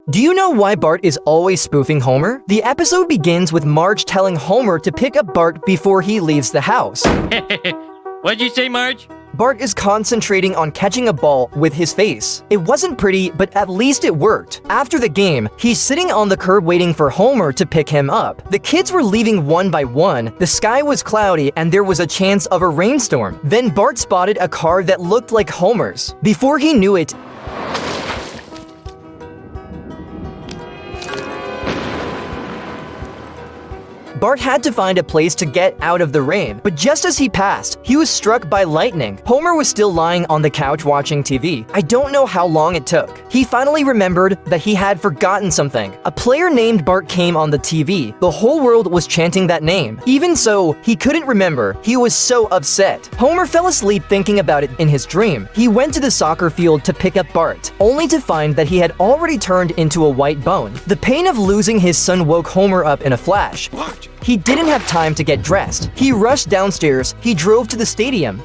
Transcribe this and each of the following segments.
Do you know why Bart is always spoofing Homer? The episode begins with Marge telling Homer to pick up Bart before he leaves the house. What'd you say, Marge? Bart is concentrating on catching a ball with his face. It wasn't pretty, but at least it worked. After the game, he's sitting on the curb waiting for Homer to pick him up. The kids were leaving one by one. The sky was cloudy and there was a chance of a rainstorm. Then Bart spotted a car that looked like Homer's. Before he knew it, Bart had to find a place to get out of the rain, but just as he passed, he was struck by lightning. Homer was still lying on the couch watching TV. I don't know how long it took. He finally remembered that he had forgotten something. A player named Bart came on the TV. The whole world was chanting that name. Even so, he couldn't remember. He was so upset. Homer fell asleep thinking about it in his dream. He went to the soccer field to pick up Bart, only to find that he had already turned into a white bone. The pain of losing his son woke Homer up in a flash. What? He didn't have time to get dressed. He rushed downstairs. He drove to the stadium.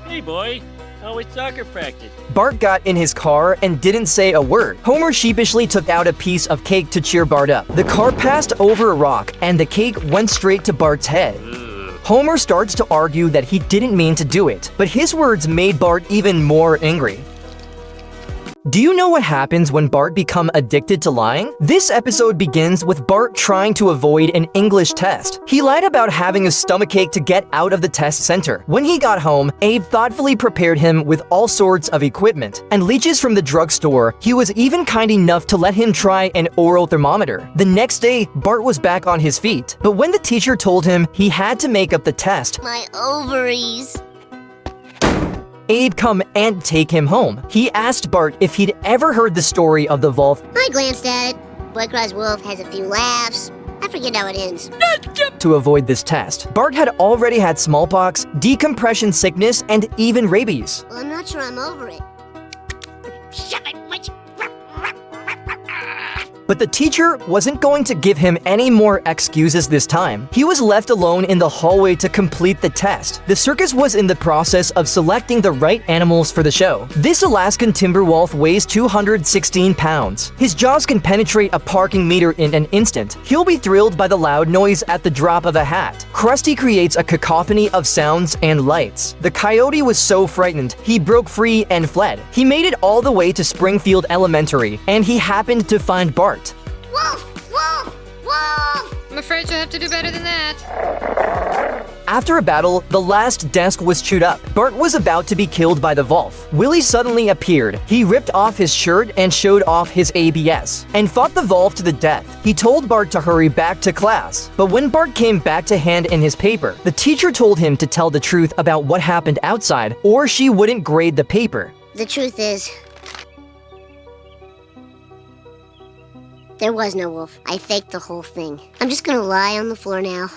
Hey, boy. How was soccer practice? Bart got in his car and didn't say a word. Homer sheepishly took out a piece of cake to cheer Bart up. The car passed over a rock, and the cake went straight to Bart's head. Homer starts to argue that he didn't mean to do it, but his words made Bart even more angry. Do you know what happens when Bart becomes addicted to lying? This episode begins with Bart trying to avoid an English test. He lied about having a stomachache to get out of the test center. When he got home, Abe thoughtfully prepared him with all sorts of equipment and leeches from the drugstore. He was even kind enough to let him try an oral thermometer. The next day, Bart was back on his feet, but when the teacher told him he had to make up the test, My ovaries. Abe come and take him home. He asked Bart if he'd ever heard the story of the wolf. I glanced at it. Boy Cries Wolf has a few laughs. I forget how it ends. To avoid this test, Bart had already had smallpox, decompression sickness, and even rabies. Well, I'm not sure I'm over it. Shut it, witch. But the teacher wasn't going to give him any more excuses this time. He was left alone in the hallway to complete the test. The circus was in the process of selecting the right animals for the show. This Alaskan timber wolf weighs 216 pounds. His jaws can penetrate a parking meter in an instant. He'll be thrilled by the loud noise at the drop of a hat. Krusty creates a cacophony of sounds and lights. The coyote was so frightened, he broke free and fled. He made it all the way to Springfield Elementary, and he happened to find Bart. Wolf! Wolf! Wolf! I'm afraid you'll have to do better than that. After a battle, the last desk was chewed up. Bart was about to be killed by the wolf. Willie suddenly appeared. He ripped off his shirt and showed off his ABS, and fought the wolf to the death. He told Bart to hurry back to class. But when Bart came back to hand in his paper, the teacher told him to tell the truth about what happened outside, or she wouldn't grade the paper. The truth is, there was no wolf. I faked the whole thing. I'm just gonna lie on the floor now.